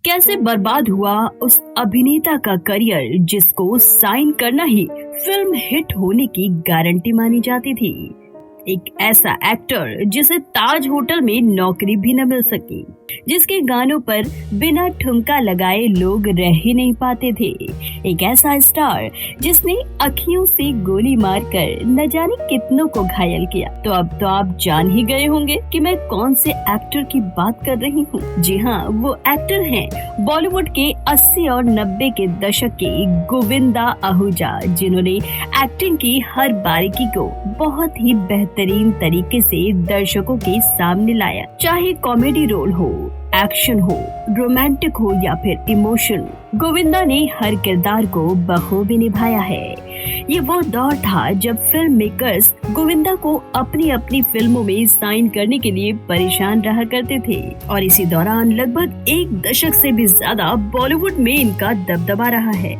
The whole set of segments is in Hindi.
कैसे बर्बाद हुआ उस अभिनेता का करियर जिसको साइन करना ही फिल्म हिट होने की गारंटी मानी जाती थी। एक ऐसा एक्टर जिसे ताज होटल में नौकरी भी न मिल सकी, जिसके गानों पर बिना ठुमका लगाए लोग रह ही नहीं पाते थे। एक ऐसा स्टार जिसने अखियों से गोली मारकर न जाने कितनों को घायल किया। तो अब तो आप जान ही गए होंगे कि मैं कौन से एक्टर की बात कर रही हूँ। जी हाँ, वो एक्टर हैं बॉलीवुड के 80 और 90 के दशक के गोविंदा आहूजा, जिन्होंने एक्टिंग की हर बारीकी को बहुत ही बेहतरीन तरीके से दर्शकों के सामने लाया। चाहे कॉमेडी रोल हो, एक्शन हो, रोमांटिक हो या फिर इमोशन, गोविंदा ने हर किरदार को बखूबी निभाया है। ये वो दौर था जब फिल्म मेकर्स गोविंदा को अपनी अपनी फिल्मों में साइन करने के लिए परेशान रहा करते थे और इसी दौरान लगभग एक दशक से भी ज्यादा बॉलीवुड में इनका दबदबा रहा है।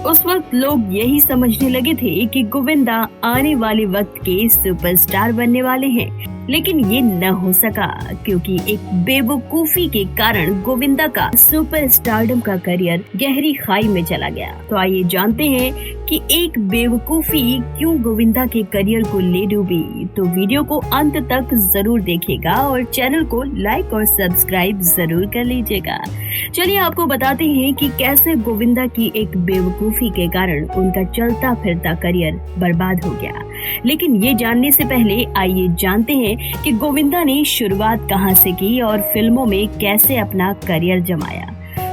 उस वक्त लोग यही समझने लगे थे कि गोविंदा आने वाले वक्त के सुपरस्टार बनने वाले हैं, लेकिन ये न हो सका क्योंकि एक बेवकूफी के कारण गोविंदा का सुपरस्टारडम का करियर गहरी खाई में चला गया। तो आइए जानते हैं कि एक बेवकूफी क्यों गोविंदा के करियर को ले डूबी। तो वीडियो को अंत तक जरूर देखिएगा और चैनल को लाइक और सब्सक्राइब जरूर कर लीजिएगा। चलिए आपको बताते हैं कि कैसे गोविंदा की एक बेवकूफी के कारण उनका चलता फिरता करियर बर्बाद हो गया। लेकिन ये जानने से पहले आइए जानते हैं कि गोविंदा ने शुरुआत कहां से की और फिल्मों में कैसे अपना करियर जमाया।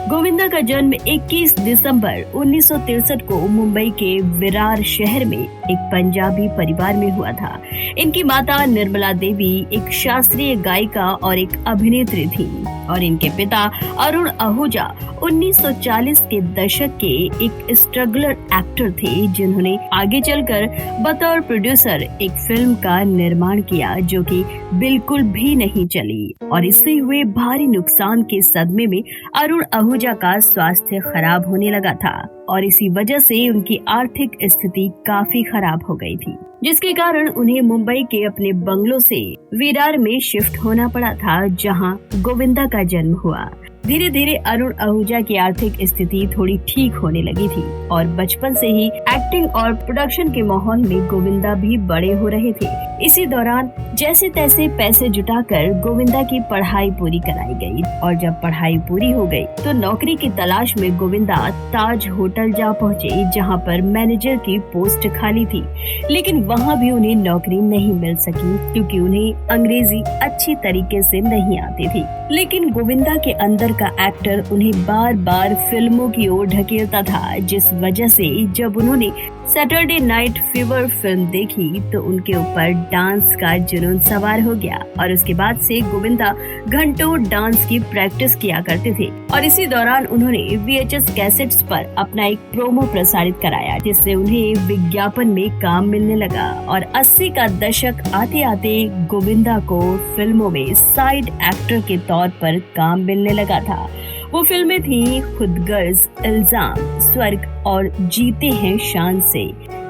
गोविंदा का जन्म 21 दिसंबर 1963 को मुंबई के विरार शहर में एक पंजाबी परिवार में हुआ था। इनकी माता निर्मला देवी एक शास्त्रीय गायिका और एक अभिनेत्री थी और इनके पिता अरुण आहूजा 1940 के दशक के एक स्ट्रगलर एक्टर थे, जिन्होंने आगे चलकर बतौर प्रोड्यूसर एक फिल्म का निर्माण किया जो कि बिल्कुल भी नहीं चली और इससे हुए भारी नुकसान के सदमे में अरुण आहूजा का स्वास्थ्य खराब होने लगा था और इसी वजह से उनकी आर्थिक स्थिति काफी खराब हो गई थी, जिसके कारण उन्हें मुंबई के अपने बंगलो से विरार में शिफ्ट होना पड़ा था, जहां गोविंदा का जन्म हुआ। धीरे धीरे अरुण आहूजा की आर्थिक स्थिति थोड़ी ठीक होने लगी थी और बचपन से ही एक्टिंग और प्रोडक्शन के माहौल में गोविंदा भी बड़े हो रहे थे। इसी दौरान जैसे तैसे पैसे जुटाकर गोविंदा की पढ़ाई पूरी कराई गई और जब पढ़ाई पूरी हो गई तो नौकरी की तलाश में गोविंदा ताज होटल जा पहुँचे, जहाँ पर मैनेजर की पोस्ट खाली थी। लेकिन वहाँ भी उन्हें नौकरी नहीं मिल सकी क्योंकि उन्हें अंग्रेजी अच्छी तरीके से नहीं आती थी। लेकिन गोविंदा के अंदर का एक्टर उन्हें बार बार फिल्मों की ओर ढकेलता था, जिस वजह से जब उन्होंने सैटरडे नाइट फीवर फिल्म देखी तो उनके ऊपर डांस का जुनून सवार हो गया और उसके बाद से गोविंदा घंटों डांस की प्रैक्टिस किया करते थे और इसी दौरान उन्होंने VHS कैसेट्स पर अपना एक प्रोमो प्रसारित कराया, जिससे उन्हें विज्ञापन में काम मिलने लगा और 80 का दशक आते आते गोविंदा को फिल्मों में साइड एक्टर के तौर पर काम मिलने लगा था। वो फिल्में थी खुदगर्ज, इल्जाम, स्वर्ग और जीते हैं शान से।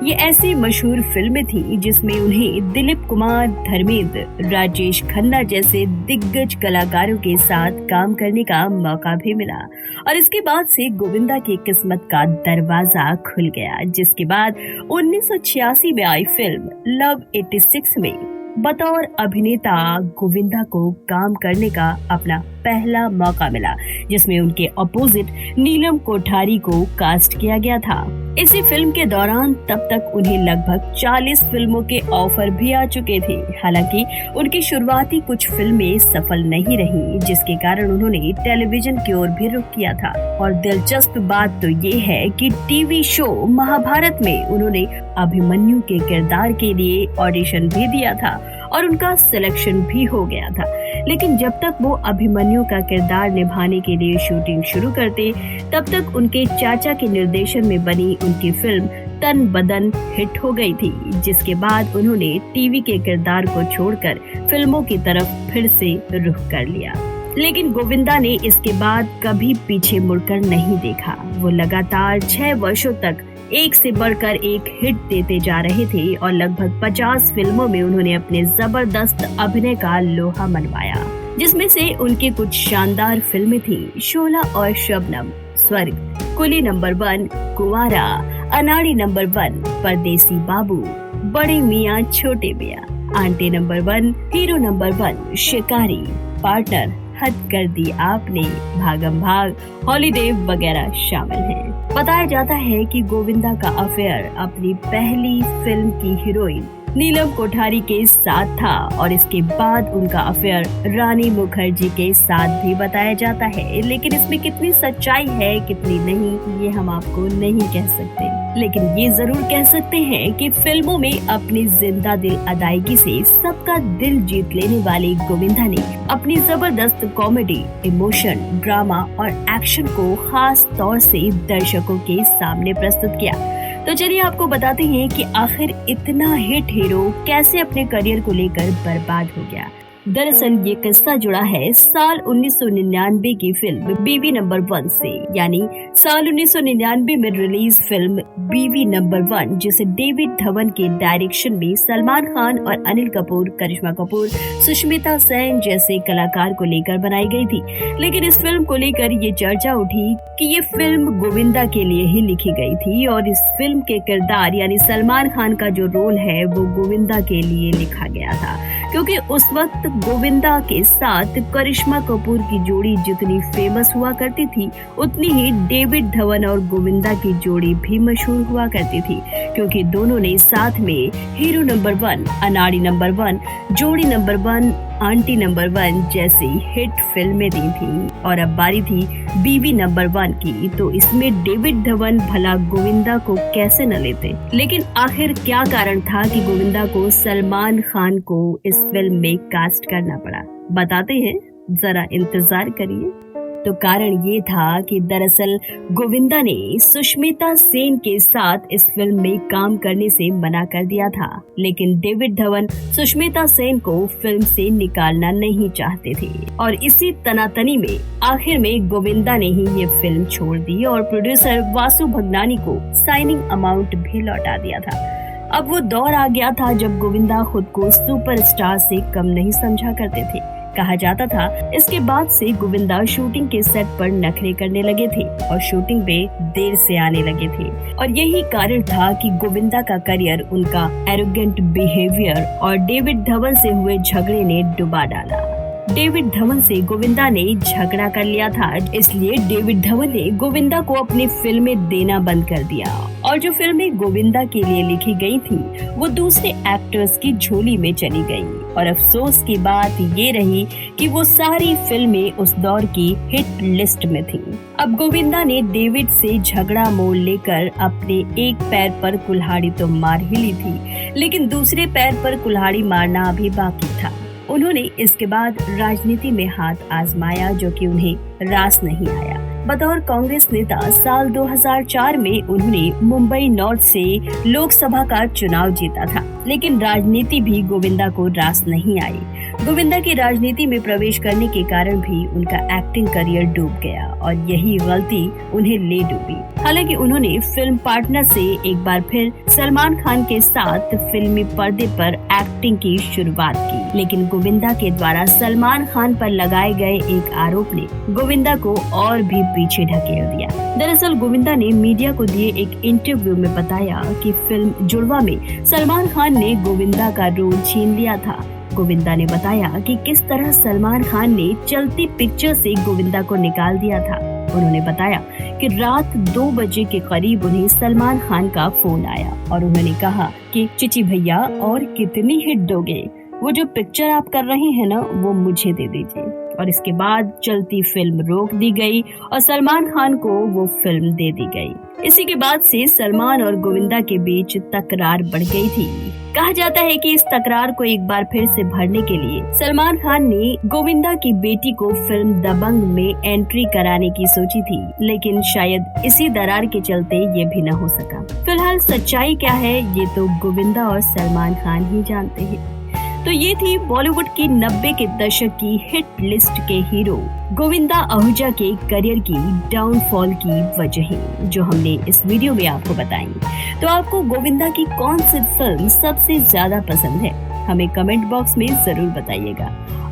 ये ऐसी मशहूर फिल्में थी जिसमें उन्हें दिलीप कुमार, धर्मेंद्र, राजेश खन्ना जैसे दिग्गज कलाकारों के साथ काम करने का मौका भी मिला और इसके बाद से गोविंदा की किस्मत का दरवाजा खुल गया, जिसके बाद 1986 में आई फिल्म लव 86 में बतौर अभिनेता गोविंदा को काम करने का अपना पहला मौका मिला, जिसमें उनके अपोजिट नीलम कोठारी को कास्ट किया गया था। इसी फिल्म के दौरान तब तक उन्हें लगभग 40 फिल्मों के ऑफर भी आ चुके थे। हालांकि उनकी शुरुआती कुछ फिल्में सफल नहीं रहीं, जिसके कारण उन्होंने टेलीविजन की ओर भी रुख किया था। और दिलचस्प बात तो ये है कि टीवी शो महाभारत में उन्होंने अभिमन्यु के किरदार के लिए ऑडिशन भी दिया था और उनका सिलेक्शन भी हो गया था। लेकिन जब तक वो अभिमन्यु का किरदार निभाने के लिए शूटिंग शुरू करते, तब तक उनके चाचा के निर्देशन में बनी उनकी फिल्म तन बदन हिट हो गई थी, जिसके बाद उन्होंने टीवी के किरदार को छोड़कर फिल्मों की तरफ फिर से रुख कर लिया। लेकिन गोविंदा ने इसके बाद कभी पीछे मुड़कर नहीं देखा। वो लगातार 6 वर्षों तक एक से बढ़कर एक हिट देते जा रहे थे और लगभग 50 फिल्मों में उन्होंने अपने जबरदस्त अभिनय का लोहा मनवाया। जिसमें से उनके कुछ शानदार फिल्में थी शोला और शबनम, स्वर्ग, कुली नंबर 1, कुंवारा, अनाड़ी नंबर 1, परदेसी बाबू, बड़े मियाँ छोटे मियाँ, आंटी नंबर 1, हीरो नंबर 1, शिकारी, पार्टनर, हद कर दी आपने, भागम भाग, हॉलीडे वगैरह शामिल हैं। बताया जाता है कि गोविंदा का अफेयर अपनी पहली फिल्म की हीरोइन नीलम कोठारी के साथ था और इसके बाद उनका अफेयर रानी मुखर्जी के साथ भी बताया जाता है। लेकिन इसमें कितनी सच्चाई है कितनी नहीं, ये हम आपको नहीं कह सकते, लेकिन ये जरूर कह सकते हैं कि फिल्मों में अपनी जिंदा दिल अदायगी से सबका दिल जीत लेने वाले गोविंदा ने अपनी जबरदस्त कॉमेडी, इमोशन, ड्रामा और एक्शन को खास तौर से दर्शकों के सामने प्रस्तुत किया। तो चलिए आपको बताते हैं कि आखिर इतना हिट हीरो कैसे अपने करियर को लेकर बर्बाद हो गया। दरअसल ये किस्सा जुड़ा है साल 1999 की फिल्म बीवी नंबर 1 से, यानी साल 1999 में रिलीज फिल्म बीवी नंबर 1, जिसे डेविड धवन के डायरेक्शन में सलमान खान और अनिल कपूर, करिश्मा कपूर, सुष्मिता सेन जैसे कलाकार को लेकर बनाई गई थी। लेकिन इस फिल्म को लेकर ये चर्चा उठी कि ये फिल्म गोविंदा के लिए ही लिखी गई थी और इस फिल्म के किरदार यानी सलमान खान का जो रोल है वो गोविंदा के लिए लिखा गया था, क्योंकि उस वक्त गोविंदा के साथ करिश्मा कपूर की जोड़ी जितनी फेमस हुआ करती थी उतनी ही डेविड धवन और गोविंदा की जोड़ी भी मशहूर हुआ करती थी, क्योंकि दोनों ने साथ में हीरो नंबर 1, अनाड़ी नंबर 1, जोड़ी नंबर 1, आंटी नंबर 1 जैसी हिट फिल्में दी थी। और अब बारी थी बीवी नंबर 1 की, तो इसमें डेविड धवन भला गोविंदा को कैसे न लेते। लेकिन आखिर क्या कारण था कि गोविंदा को सलमान खान को इस फिल्म में कास्ट करना पड़ा, बताते हैं, जरा इंतजार करिए। तो कारण ये था कि दरअसल गोविंदा ने सुष्मिता सेन के साथ इस फिल्म में काम करने से मना कर दिया था, लेकिन डेविड धवन सुष्मिता सेन को फिल्म से निकालना नहीं चाहते थे और इसी तनातनी में आखिर में गोविंदा ने ही ये फिल्म छोड़ दी और प्रोड्यूसर वासु भगनानी को साइनिंग अमाउंट भी लौटा दिया था। अब वो दौर आ गया था जब गोविंदा खुद को सुपरस्टार से कम नहीं समझा करते थे। कहा जाता था इसके बाद से गोविंदा शूटिंग के सेट पर नखरे करने लगे थे और शूटिंग पे देर से आने लगे थे और यही कारण था कि गोविंदा का करियर उनका एरोगेंट बिहेवियर और डेविड धवन से हुए झगड़े ने डुबा डाला। डेविड धवन से गोविंदा ने झगड़ा कर लिया था, इसलिए डेविड धवन ने गोविंदा को अपनी फिल्में देना बंद कर दिया और जो फिल्में गोविंदा के लिए लिखी गई थी वो दूसरे एक्टर्स की झोली में चली गई। और अफसोस की बात ये रही कि वो सारी फिल्में उस दौर की हिट लिस्ट में थी। अब गोविंदा ने डेविड से झगड़ा मोल लेकर अपने एक पैर पर कुल्हाड़ी तो मार ही ली थी, लेकिन दूसरे पैर पर कुल्हाड़ी मारना अभी बाकी था। उन्होंने इसके बाद राजनीति में हाथ आजमाया, जो कि उन्हें रास नहीं आया। बतौर कांग्रेस नेता साल 2004 में उन्होंने मुंबई नॉर्थ से लोकसभा का चुनाव जीता था, लेकिन राजनीति भी गोविंदा को रास नहीं आई। गोविंदा की राजनीति में प्रवेश करने के कारण भी उनका एक्टिंग करियर डूब गया और यही गलती उन्हें ले डूबी। हालांकि उन्होंने फिल्म पार्टनर से एक बार फिर सलमान खान के साथ फिल्मी पर्दे पर एक्टिंग की शुरुआत की, लेकिन गोविंदा के द्वारा सलमान खान पर लगाए गए एक आरोप ने गोविंदा को और भी पीछे ढकेल दिया। दरअसल गोविंदा ने मीडिया को दिए एक इंटरव्यू में बताया कि फिल्म जुड़वा में सलमान खान ने गोविंदा का रोल छीन लिया था। गोविंदा ने बताया कि किस तरह सलमान खान ने चलती पिक्चर से गोविंदा को निकाल दिया था। उन्होंने बताया कि रात 2 बजे के करीब उन्हें सलमान खान का फोन आया और उन्होंने कहा कि चिची भैया और कितनी हिट दोगे, वो जो पिक्चर आप कर रहे हैं ना वो मुझे दे दीजिए। और इसके बाद चलती फिल्म रोक दी गई और सलमान खान को वो फिल्म दे दी गई। इसी के बाद से सलमान और गोविंदा के बीच तकरार बढ़ गई थी। कहा जाता है कि इस तकरार को एक बार फिर से भरने के लिए सलमान खान ने गोविंदा की बेटी को फिल्म दबंग में एंट्री कराने की सोची थी, लेकिन शायद इसी दरार के चलते ये भी न हो सका। फिलहाल सच्चाई क्या है ये तो गोविंदा और सलमान खान ही जानते हैं। तो ये थी बॉलीवुड की 90 के दशक की हिट लिस्ट के हीरो गोविंदा आहूजा के करियर की डाउनफॉल की वजहें जो हमने इस वीडियो में आपको बताई। तो आपको गोविंदा की कौन सी फिल्म सबसे ज्यादा पसंद है हमें कमेंट बॉक्स में जरूर बताइएगा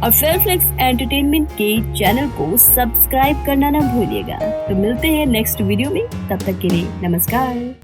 और फिल्मफ्लिक्स एंटरटेनमेंट के चैनल को सब्सक्राइब करना ना भूलिएगा। तो मिलते हैं नेक्स्ट वीडियो में, तब तक के लिए नमस्कार।